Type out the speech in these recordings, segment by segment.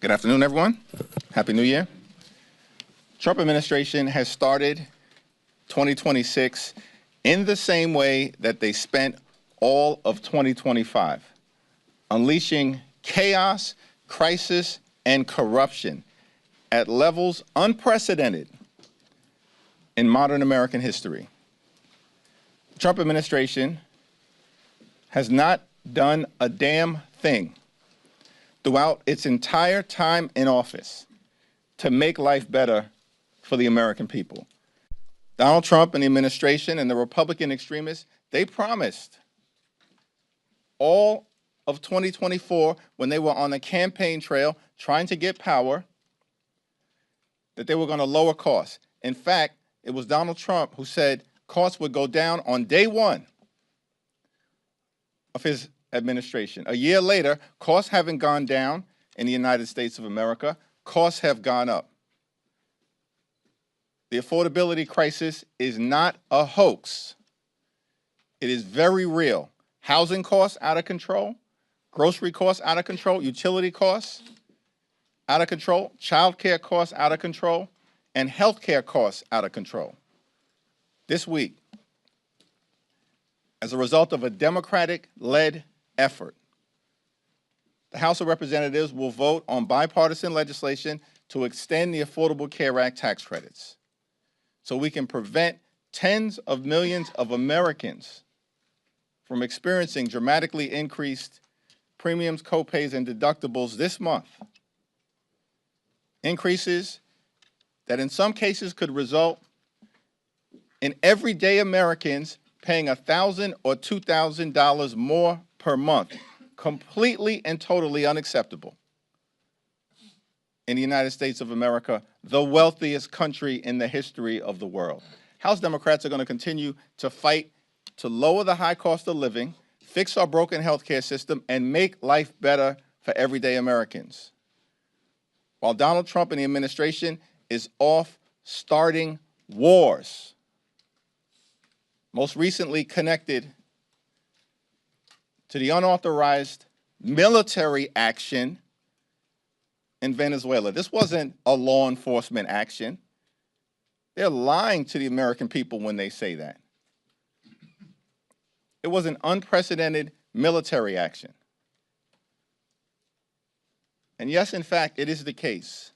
Good afternoon, everyone. Happy New Year. Trump administration has started 2026 in the same way that they spent all of 2025, unleashing chaos, crisis, and corruption at levels unprecedented in modern American history. The Trump administration has not done a damn thing throughout its entire time in office to make life better for the American people. Donald Trump and the administration and the Republican extremists, they promised all of 2024, when they were on the campaign trail trying to get power, that they were going to lower costs. In fact, it was Donald Trump who said costs would go down on day one of his administration. A year later, costs haven't gone down in the United States of America. Costs have gone up. The affordability crisis is not a hoax. It is very real. Housing costs out of control, grocery costs out of control, utility costs out of control, child care costs out of control, and health care costs out of control. This week, as a result of a Democratic-led effort, the House of Representatives will vote on bipartisan legislation to extend the Affordable Care Act tax credits so we can prevent tens of millions of Americans from experiencing dramatically increased premiums, co-pays, and deductibles this month. Increases that in some cases could result in everyday Americans paying $1,000 or $2,000 more per month. Completely and totally unacceptable in the United States of America, the wealthiest country in the history of the world. House Democrats are going to continue to fight to lower the high cost of living, fix our broken healthcare system, and make life better for everyday Americans. While Donald Trump and the administration is off starting wars, most recently connected to the unauthorized military action in Venezuela. This wasn't a law enforcement action. They're lying to the American people when they say that. It was an unprecedented military action. And yes, in fact, it is the case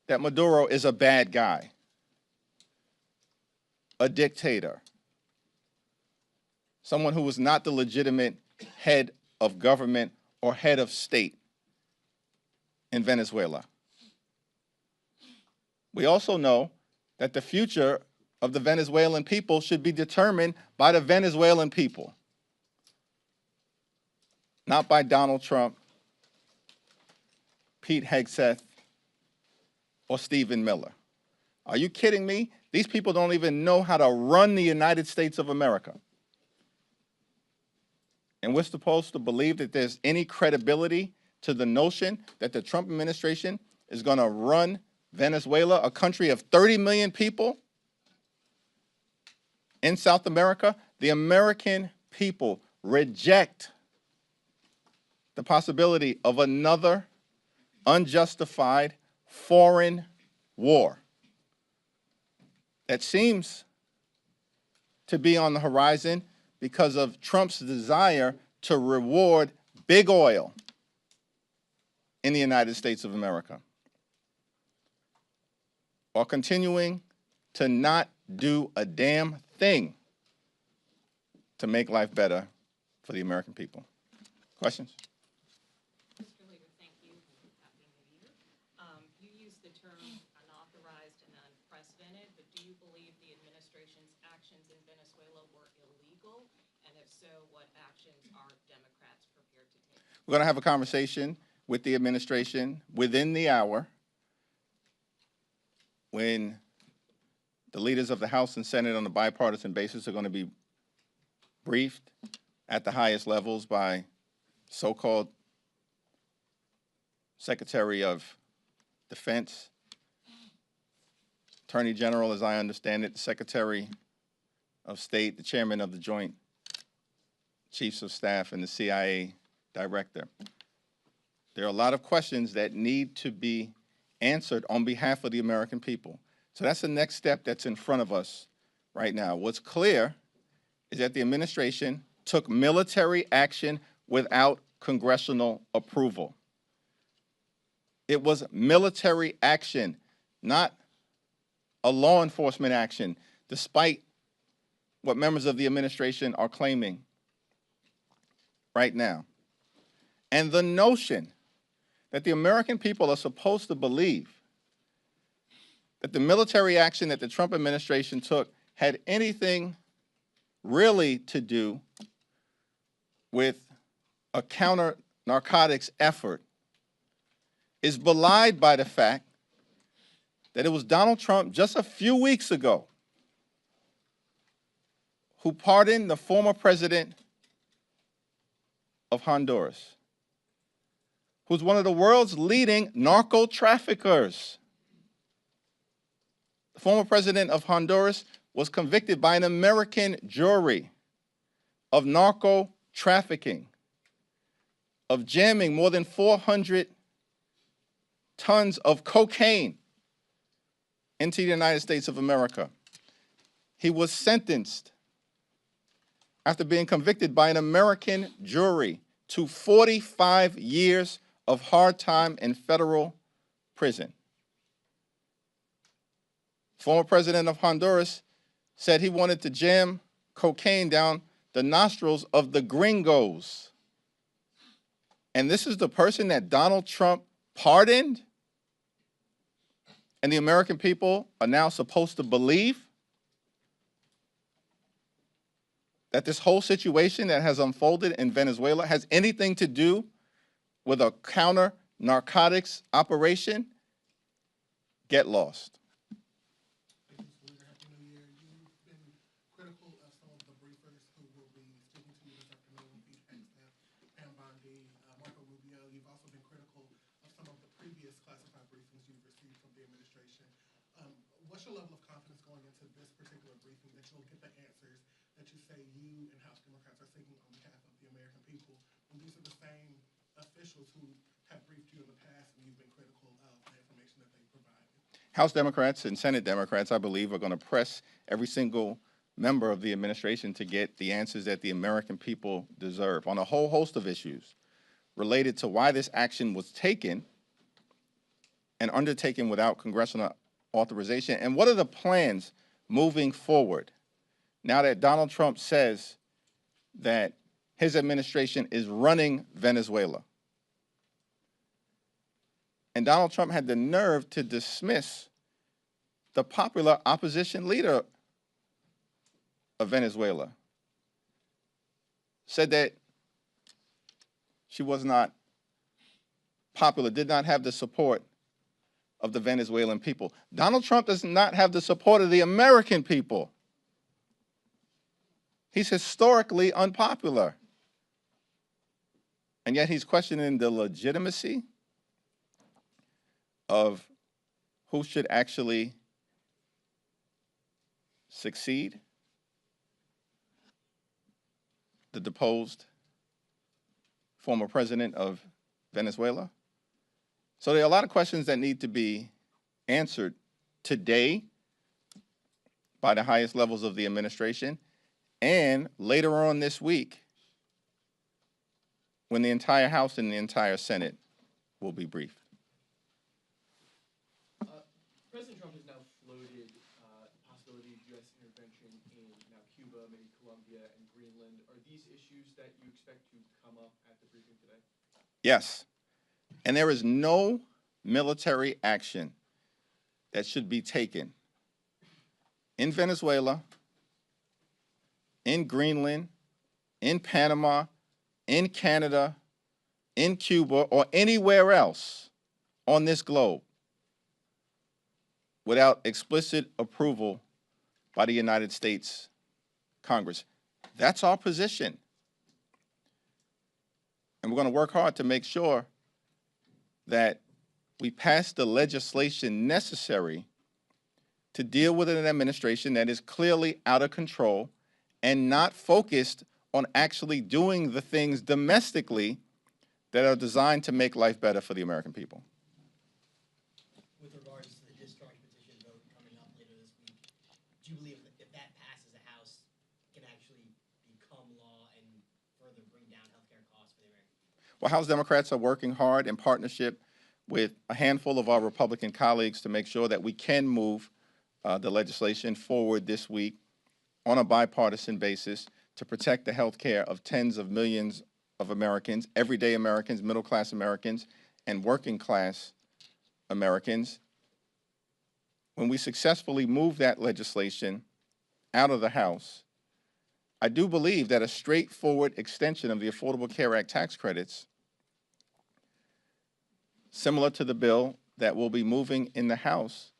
that Maduro is a bad guy, a dictator, someone who was not the legitimate head of government or head of state in Venezuela. We also know that the future of the Venezuelan people should be determined by the Venezuelan people, not by Donald Trump, Pete Hegseth, or Stephen Miller. Are you kidding me? These people don't even know how to run the United States of America. And we're supposed to believe that there's any credibility to the notion that the Trump administration is going to run Venezuela, a country of 30 million people in South America. The American people reject the possibility of another unjustified foreign war that seems to be on the horizon because of Trump's desire to reward big oil in the United States of America, while continuing to not do a damn thing to make life better for the American people. Questions? Mr. Leader, thank you. Happy New Year. You used the term unauthorized and unprecedented, but do you believe the administration's actions in Venezuela were illegal? And if so, what actions are Democrats prepared to take? We're going to have a conversation with the administration within the hour when the leaders of the House and Senate on a bipartisan basis are going to be briefed at the highest levels by so-called Secretary of Defense, Attorney General, as I understand it, the Secretary of State, the Chairman of the Joint Chiefs of Staff, and the CIA Director. There are a lot of questions that need to be answered on behalf of the American people. So that's the next step that's in front of us right now. What's clear is that the administration took military action without congressional approval. It was military action, not a law enforcement action, despite what members of the administration are claiming right now. And the notion that the American people are supposed to believe that the military action that the Trump administration took had anything really to do with a counter-narcotics effort is belied by the fact that it was Donald Trump just a few weeks ago who pardoned the former president of Honduras, who's one of the world's leading narco traffickers. The former president of Honduras was convicted by an American jury of narco trafficking, of jamming more than 400 tons of cocaine into the United States of America. He was sentenced after being convicted by an American jury to 45 years of hard time in federal prison. Former president of Honduras said he wanted to jam cocaine down the nostrils of the gringos. And this is the person that Donald Trump pardoned? And the American people are now supposed to believe that this whole situation that has unfolded in Venezuela has anything to do with a counter-narcotics operation? Get lost. You've been critical of some of the briefers who will be speaking to you this afternoon, Pete Hegseth, Pam Bondi, Marco Rubio. You've also been critical of some of the previous classified briefings you've received from the administration. What's your level of confidence going into this particular briefing that you'll get the answers that you say you and House Democrats are seeking on behalf of the American people, when these are the same officials who have briefed you in the past and you've been critical of the information that they provided? House Democrats and Senate Democrats, I believe, are going to press every single member of the administration to get the answers that the American people deserve on a whole host of issues related to why this action was taken and undertaken without congressional authorization, and what are the plans moving forward now that Donald Trump says that his administration is running Venezuela. And Donald Trump had the nerve to dismiss the popular opposition leader of Venezuela, said that she was not popular, did not have the support of the Venezuelan people. Donald Trump does not have the support of the American people. He's historically unpopular. And yet he's questioning the legitimacy of who should actually succeed the deposed former president of Venezuela. So there are a lot of questions that need to be answered today by the highest levels of the administration and later on this week when the entire House and the entire Senate will be briefed. President Trump has now floated the possibility of U.S. intervention in now Cuba, maybe Colombia, and Greenland. Are these issues that you expect to come up at the briefing today? Yes. And there is no military action that should be taken in Venezuela, in Greenland, in Panama, in Canada, in Cuba, or anywhere else on this globe without explicit approval by the United States Congress. That's our position. And we're going to work hard to make sure that we pass the legislation necessary to deal with an administration that is clearly out of control and not focused on actually doing the things domestically that are designed to make life better for the American people. With regards to the discharge petition vote coming up later this week, do you believe that if that passes the House, it can actually become law and further bring down healthcare costs for the American people? Well, House Democrats are working hard in partnership with a handful of our Republican colleagues to make sure that we can move the legislation forward this week on a bipartisan basis to protect the health care of tens of millions of Americans, everyday Americans, middle-class Americans, and working-class Americans. When we successfully move that legislation out of the House, I do believe that a straightforward extension of the Affordable Care Act tax credits, similar to the bill that will be moving in the House,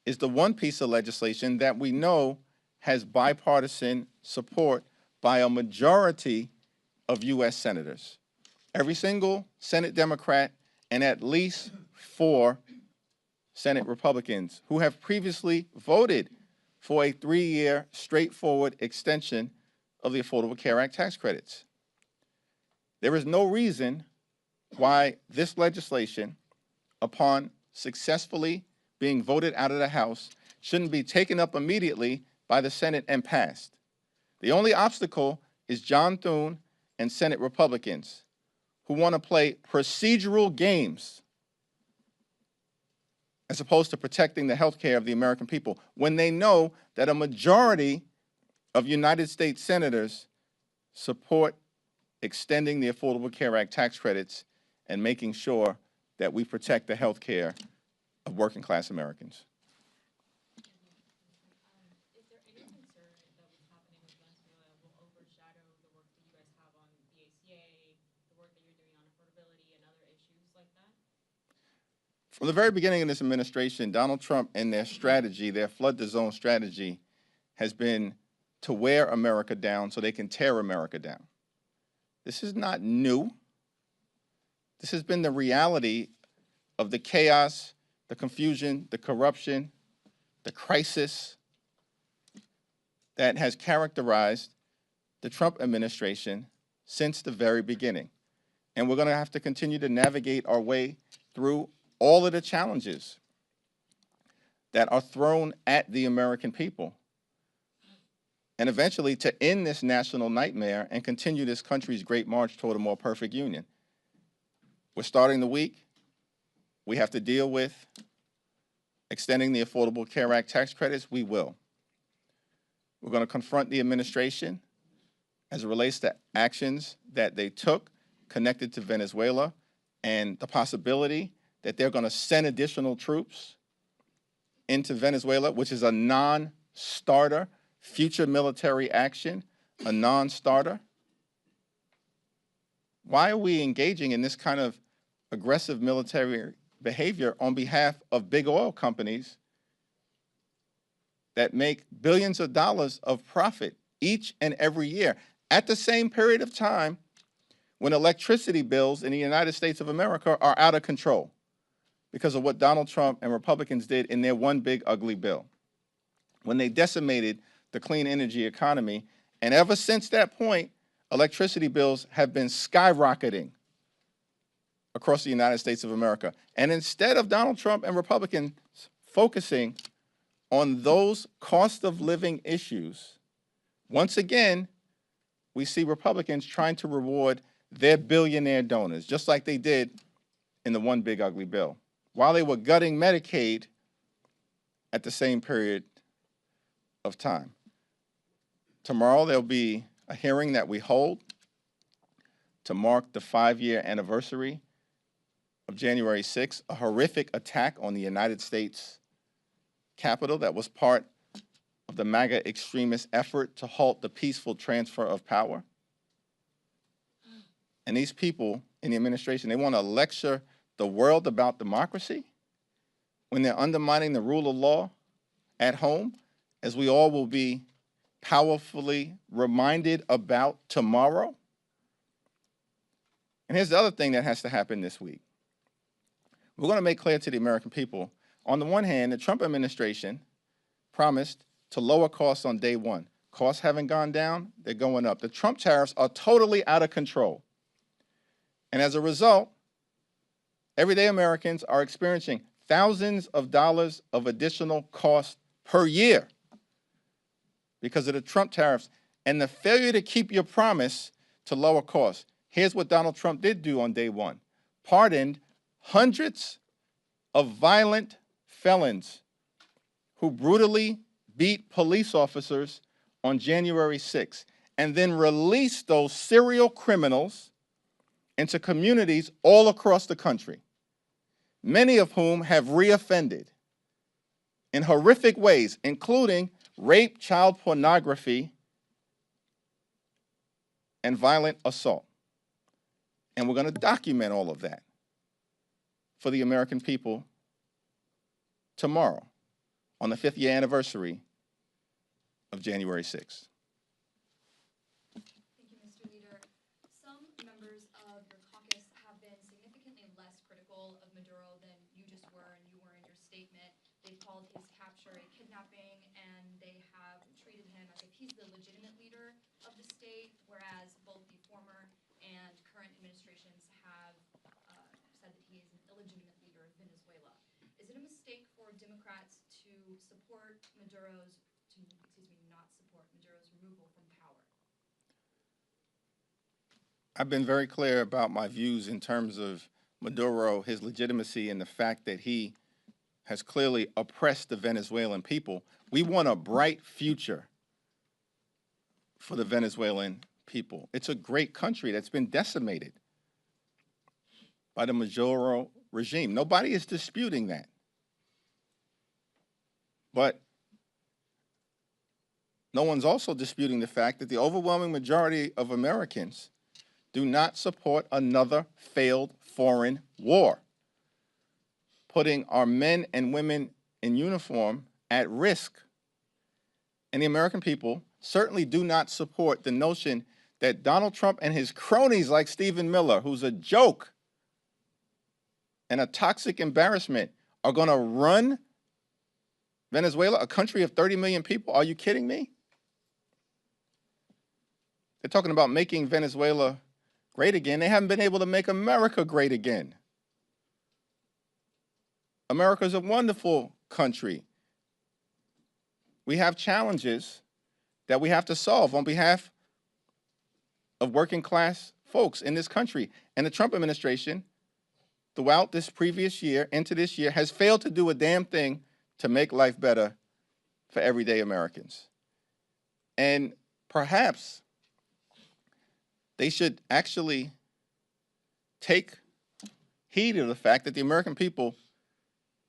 is the one piece of legislation that we know has bipartisan support by a majority of U.S. senators. Every single Senate Democrat and at least 4 Senate Republicans who have previously voted for a 3-year straightforward extension of the Affordable Care Act tax credits. There is no reason why this legislation, upon successfully being voted out of the House, shouldn't be taken up immediately by the Senate and passed. The only obstacle is John Thune and Senate Republicans who want to play procedural games as opposed to protecting the health care of the American people when they know that a majority of United States senators support extending the Affordable Care Act tax credits and making sure that we protect the health care of working class Americans. Is there any concern that what's happening with Venezuela will overshadow the work that you guys have on the ACA, the work that you're doing on affordability and other issues like that? From the very beginning of this administration, Donald Trump and their strategy, their flood the zone strategy, has been to wear America down so they can tear America down. This is not new. This has been the reality of the chaos, the confusion, the corruption, the crisis that has characterized the Trump administration since the very beginning. And we're going to have to continue to navigate our way through all of the challenges that are thrown at the American people, and eventually to end this national nightmare and continue this country's great march toward a more perfect union. We're starting the week. We have to deal with extending the Affordable Care Act tax credits. We will. We're going to confront the administration as it relates to actions that they took connected to Venezuela and the possibility that they're going to send additional troops into Venezuela, which is a non-starter, future military action, a non-starter. Why are we engaging in this kind of aggressive military behavior on behalf of big oil companies that make billions of dollars of profit each and every year at the same period of time when electricity bills in the United States of America are out of control because of what Donald Trump and Republicans did in their one big ugly bill, when they decimated the clean energy economy. And ever since that point, electricity bills have been skyrocketing across the United States of America. And instead of Donald Trump and Republicans focusing on those cost of living issues, once again, we see Republicans trying to reward their billionaire donors, just like they did in the one big ugly bill, while they were gutting Medicaid at the same period of time. Tomorrow there'll be a hearing that we hold to mark the 5-year anniversary of January 6th, a horrific attack on the United States Capitol that was part of the MAGA extremist effort to halt the peaceful transfer of power. And these people in the administration, they want to lecture the world about democracy when they're undermining the rule of law at home, as we all will be powerfully reminded about tomorrow. And here's the other thing that has to happen this week. We're going to make clear to the American people, on the one hand, the Trump administration promised to lower costs on day one. Costs haven't gone down, they're going up. The Trump tariffs are totally out of control. And as a result, everyday Americans are experiencing thousands of dollars of additional cost per year because of the Trump tariffs and the failure to keep your promise to lower costs. Here's what Donald Trump did do on day one. Pardoned hundreds of violent felons who brutally beat police officers on January 6th, and then released those serial criminals into communities all across the country, many of whom have reoffended in horrific ways, including rape, child pornography, and violent assault. And we're going to document all of that for the American people tomorrow on the 5th year anniversary of January 6th. Thank you, Mr. Leader. Some members of your caucus have been significantly less critical of Maduro than you just were and you were in your statement. They've called his capture a kidnapping, and they have treated him as if he's the legitimate leader of the state, whereas both the former and current administrations have said that he is an illegitimate leader of Venezuela. Is it a mistake for Democrats to support Maduro's, not support Maduro's removal from power? I've been very clear about my views in terms of Maduro, his legitimacy, and the fact that he has clearly oppressed the Venezuelan people. We want a bright future for the Venezuelan people. It's a great country that's been decimated by the Maduro regime. Nobody is disputing that. But no one's also disputing the fact that the overwhelming majority of Americans do not support another failed foreign war, putting our men and women in uniform at risk. And the American people certainly do not support the notion that Donald Trump and his cronies like Stephen Miller, who's a joke and a toxic embarrassment, are going to run Venezuela, a country of 30 million people. Are you kidding me? They're talking about making Venezuela great again. They haven't been able to make America great again. America's a wonderful country. We have challenges that we have to solve on behalf of working class folks in this country. And the Trump administration, throughout this previous year, into this year, has failed to do a damn thing to make life better for everyday Americans. And perhaps they should actually take heed of the fact that the American people,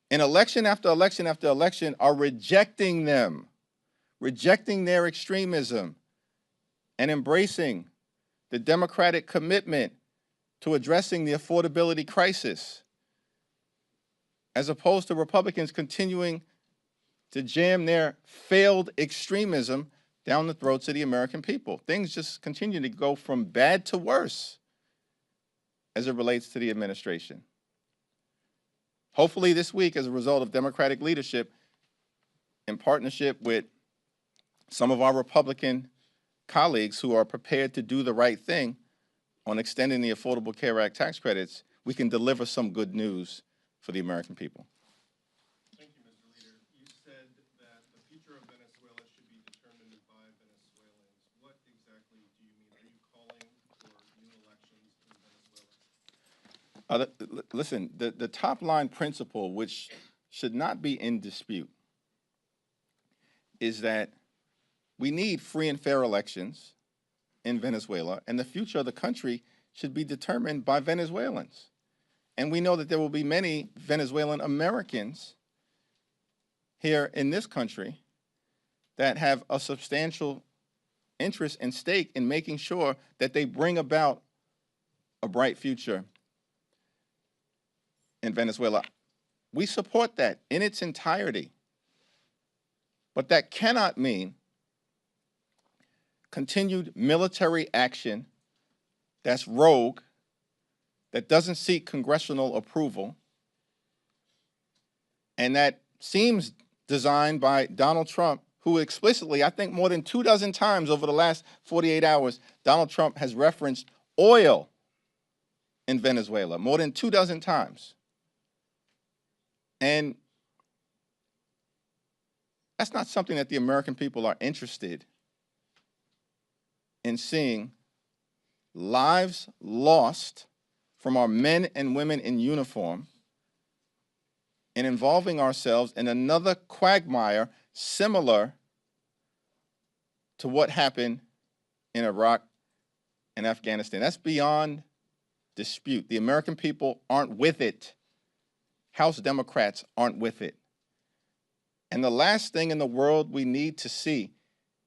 in election after election after election, are rejecting them, rejecting their extremism, and embracing the Democratic commitment to addressing the affordability crisis, as opposed to Republicans continuing to jam their failed extremism down the throats of the American people. Things just continue to go from bad to worse as it relates to the administration. Hopefully this week, as a result of Democratic leadership, in partnership with some of our Republican colleagues who are prepared to do the right thing on extending the Affordable Care Act tax credits, we can deliver some good news for the American people. Thank you, Mr. Leader. You said that the future of Venezuela should be determined by Venezuelans. What exactly do you mean? Are you calling for new elections in Venezuela? Listen, the top line principle, which should not be in dispute, is that we need free and fair elections in Venezuela, and the future of the country should be determined by Venezuelans. And we know that there will be many Venezuelan Americans here in this country that have a substantial interest and stake in making sure that they bring about a bright future in Venezuela. We support that in its entirety. But that cannot mean continued military action that's rogue, that doesn't seek congressional approval, and that seems designed by Donald Trump, who explicitly, I think more than 24 times over the last 48 hours, Donald Trump has referenced oil in Venezuela, more than 24 times. And that's not something that the American people are interested in seeing. Lives lost from our men and women in uniform and involving ourselves in another quagmire similar to what happened in Iraq and Afghanistan. That's beyond dispute. The American people aren't with it. House Democrats aren't with it. And the last thing in the world we need to see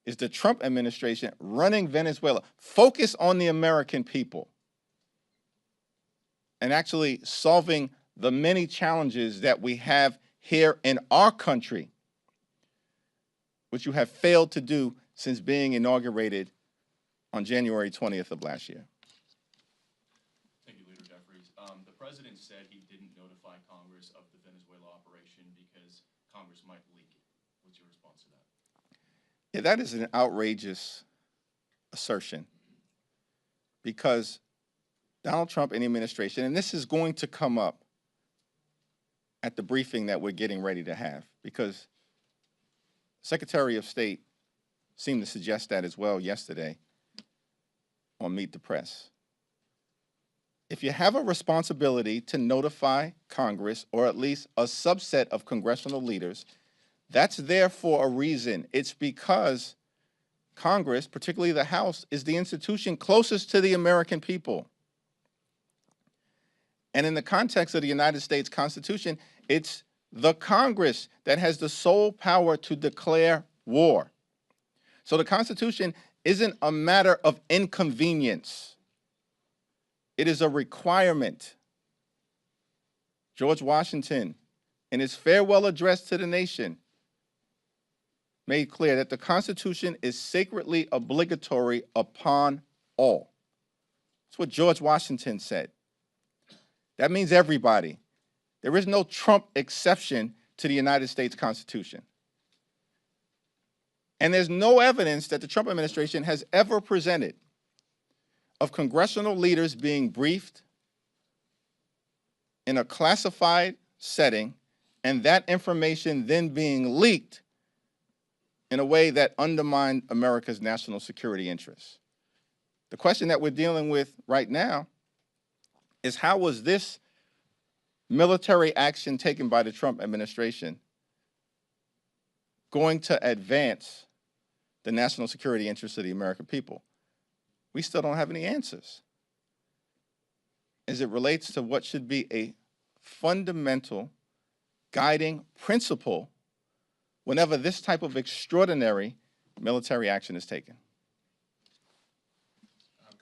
is the Trump administration running Venezuela. Focus on the American people and actually solving the many challenges that we have here in our country, which you have failed to do since being inaugurated on January 20th of last year. Thank you, Leader Jeffries. The president said he didn't notify Congress of the Venezuela operation because Congress might leak it. What's your response to that? Yeah, that is an outrageous assertion because Donald Trump and the administration, and this is going to come up at the briefing that we're getting ready to have, because Secretary of State seemed to suggest that as well yesterday on Meet the Press. If you have a responsibility to notify Congress, or at least a subset of congressional leaders, that's there for a reason. It's because Congress, particularly the House, is the institution closest to the American people. And in the context of the United States Constitution, it's the Congress that has the sole power to declare war. So the Constitution isn't a matter of inconvenience. It is a requirement. George Washington, in his farewell address to the nation, made clear that the Constitution is sacredly obligatory upon all. That's what George Washington said. That means everybody. There is no Trump exception to the United States Constitution. And there's no evidence that the Trump administration has ever presented of congressional leaders being briefed in a classified setting and that information then being leaked in a way that undermined America's national security interests. The question that we're dealing with right now is, how was this military action taken by the Trump administration going to advance the national security interests of the American people? We still don't have any answers as it relates to what should be a fundamental guiding principle whenever this type of extraordinary military action is taken.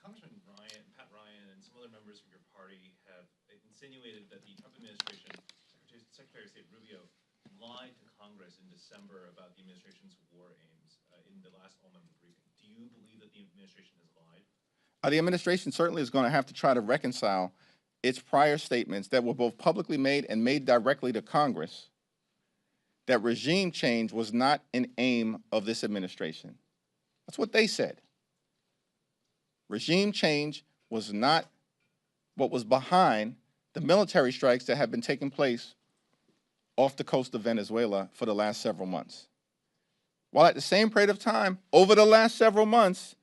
Congressman Pat Ryan, and some other members of your party have insinuated that the Trump administration, Secretary of State Rubio, lied to Congress in December about the administration's war aims in the last all-member briefing. Do you believe that the administration has lied? The administration certainly is going to have to try to reconcile its prior statements that were both publicly made and made directly to Congress, that regime change was not an aim of this administration. That's what they said. Regime change was not what was behind the military strikes that have been taking place off the coast of Venezuela for the last several months. While at the same period of time, over the last several months,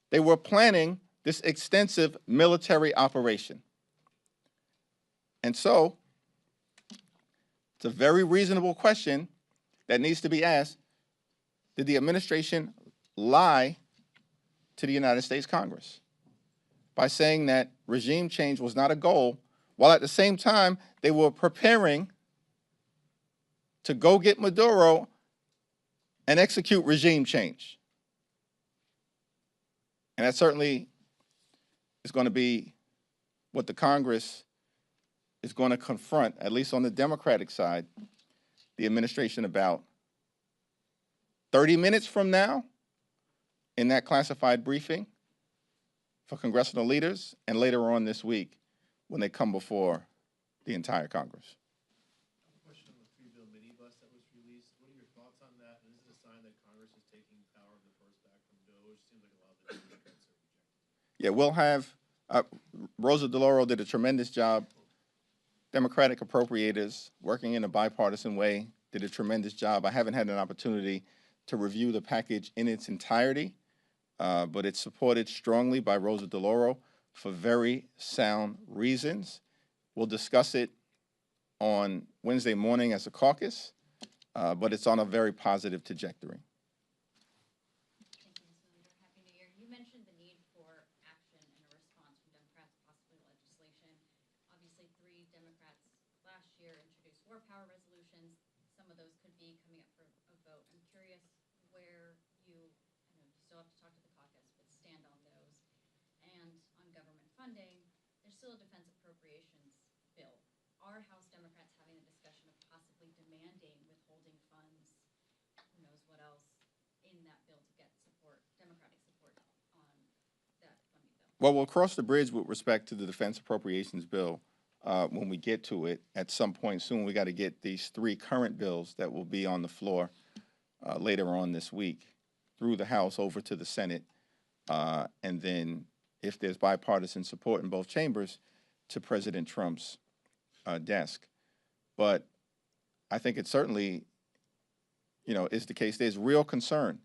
they were planning this extensive military operation. And so, it's a very reasonable question that needs to be asked: did the administration lie to the United States Congress by saying that regime change was not a goal, while at the same time they were preparing to go get Maduro and execute regime change? And that certainly is going to be what the Congress is going to confront, at least on the Democratic side, the administration about 30 minutes from now in that classified briefing for congressional leaders, and later on this week when they come before the entire Congress. Question on the three-bill minibus that was released. What are your thoughts on that? And is it a sign that Congress is taking power of the purse back from DOJ? Seems like a lot of the Democrats are rejecting it. Yeah, we'll have Rosa DeLauro did a tremendous job. Democratic appropriators, working in a bipartisan way, did a tremendous job. I haven't had an opportunity to review the package in its entirety, but it's supported strongly by Rosa DeLauro for very sound reasons. We'll discuss it on Wednesday morning as a caucus, but it's on a very positive trajectory. Thank you, Mr. Leader. Happy New Year. You mentioned the need for action and a response from Democrats, possibly legislation. Obviously, 3 Democrats last year introduced war power resolutions. Some of those could be coming up for a vote. I'm curious where you, I know you still have to talk to the caucus, but stand on those. And on government funding, there's still a defense appropriations bill. Are House Democrats having a discussion of possibly demanding withholding funds, who knows what else, in that bill to get support, Democratic support on that funding bill? Well, we'll cross the bridge with respect to the defense appropriations bill when we get to it at some point soon. We got to get these 3 current bills that will be on the floor later on this week through the House over to the Senate, and then if there's bipartisan support in both chambers, to President Trump's desk. But I think it certainly, is the case. There's real concern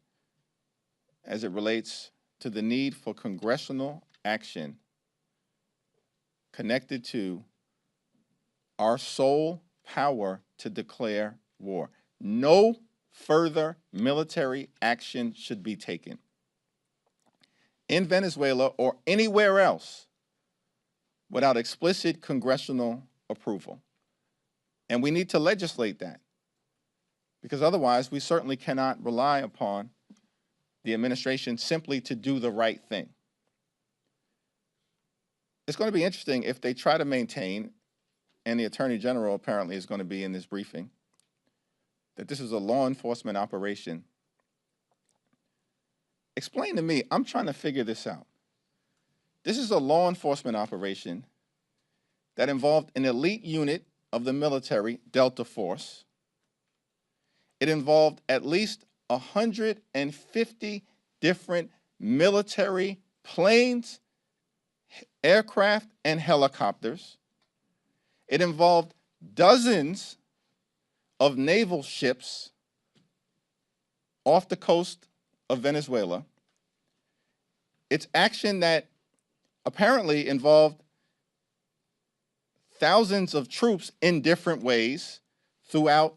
as it relates to the need for congressional action connected to our sole power to declare war. No further military action should be taken in Venezuela or anywhere else without explicit congressional approval. And we need to legislate that, because otherwise we certainly cannot rely upon the administration simply to do the right thing. It's going to be interesting if they try to maintain, and the Attorney General apparently is going to be in this briefing, that this is a law enforcement operation. Explain to me, I'm trying to figure this out. This is a law enforcement operation that involved an elite unit of the military, Delta Force. It involved at least 150 different military planes, aircraft, and helicopters. It involved dozens of naval ships off the coast of Venezuela. It's action that apparently involved thousands of troops in different ways throughout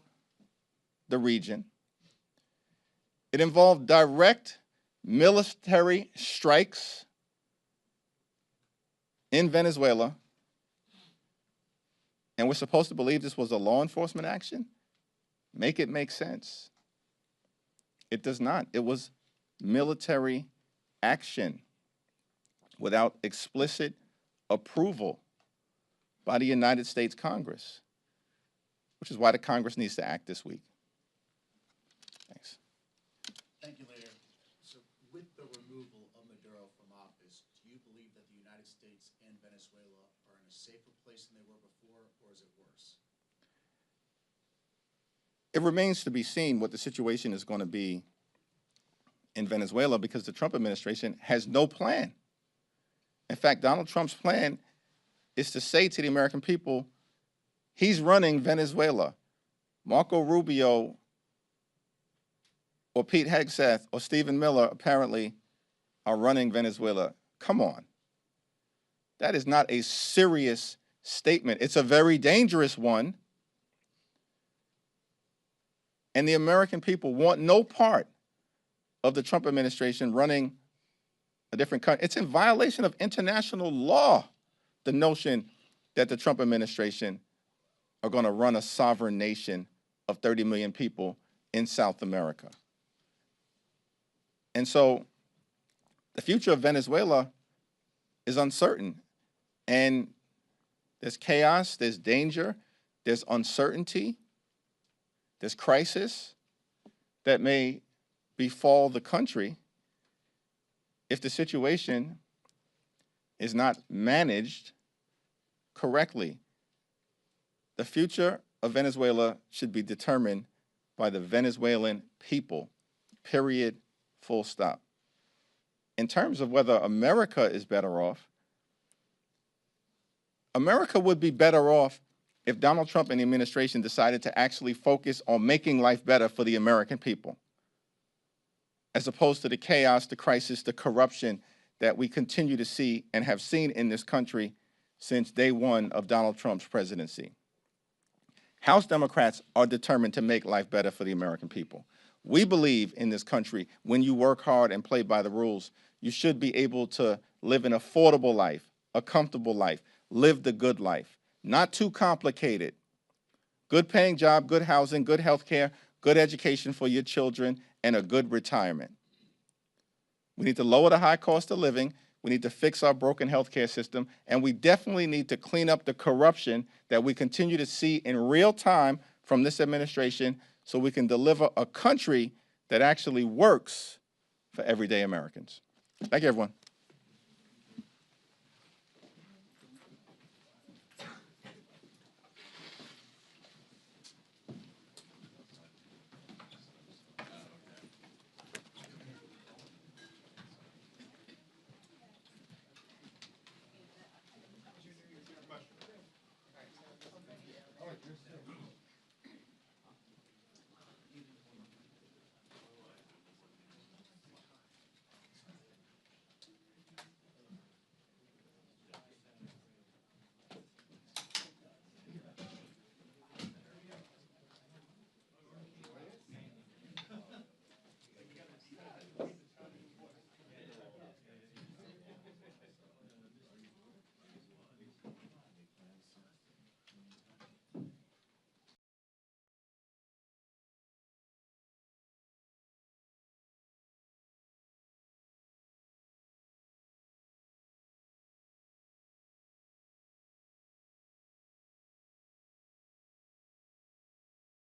the region. It involved direct military strikes in Venezuela. And we're supposed to believe this was a law enforcement action? Make it make sense. It does not. It was military action without explicit approval by the United States Congress, which is why the Congress needs to act this week. Thanks. Thank you, Leader. So with the removal of Maduro from office, do you believe that the United States and Venezuela are in a safer place than they were before, or is it worse? It remains to be seen what the situation is going to be in Venezuela, because the Trump administration has no plan. In fact, Donald Trump's plan is to say to the American people, he's running Venezuela. Marco Rubio or Pete Hegseth or Stephen Miller apparently are running Venezuela. Come on. That is not a serious statement. It's a very dangerous one. And the American people want no part of the Trump administration running a different country. It's in violation of international law, the notion that the Trump administration are going to run a sovereign nation of 30 million people in South America. And so the future of Venezuela is uncertain. And there's chaos, there's danger, there's uncertainty, there's crisis that may befall the country if the situation is not managed correctly. The future of Venezuela should be determined by the Venezuelan people, period, full stop. In terms of whether America is better off, America would be better off if Donald Trump and the administration decided to actually focus on making life better for the American people, as opposed to the chaos, the crisis, the corruption that we continue to see and have seen in this country since day one of Donald Trump's presidency. House Democrats are determined to make life better for the American people. We believe in this country, when you work hard and play by the rules, you should be able to live an affordable life, a comfortable life, live the good life, not too complicated. Good paying job, good housing, good health care, good education for your children, and a good retirement. We need to lower the high cost of living. We need to fix our broken healthcare system, and we definitely need to clean up the corruption that we continue to see in real time from this administration, so we can deliver a country that actually works for everyday Americans. Thank you, everyone.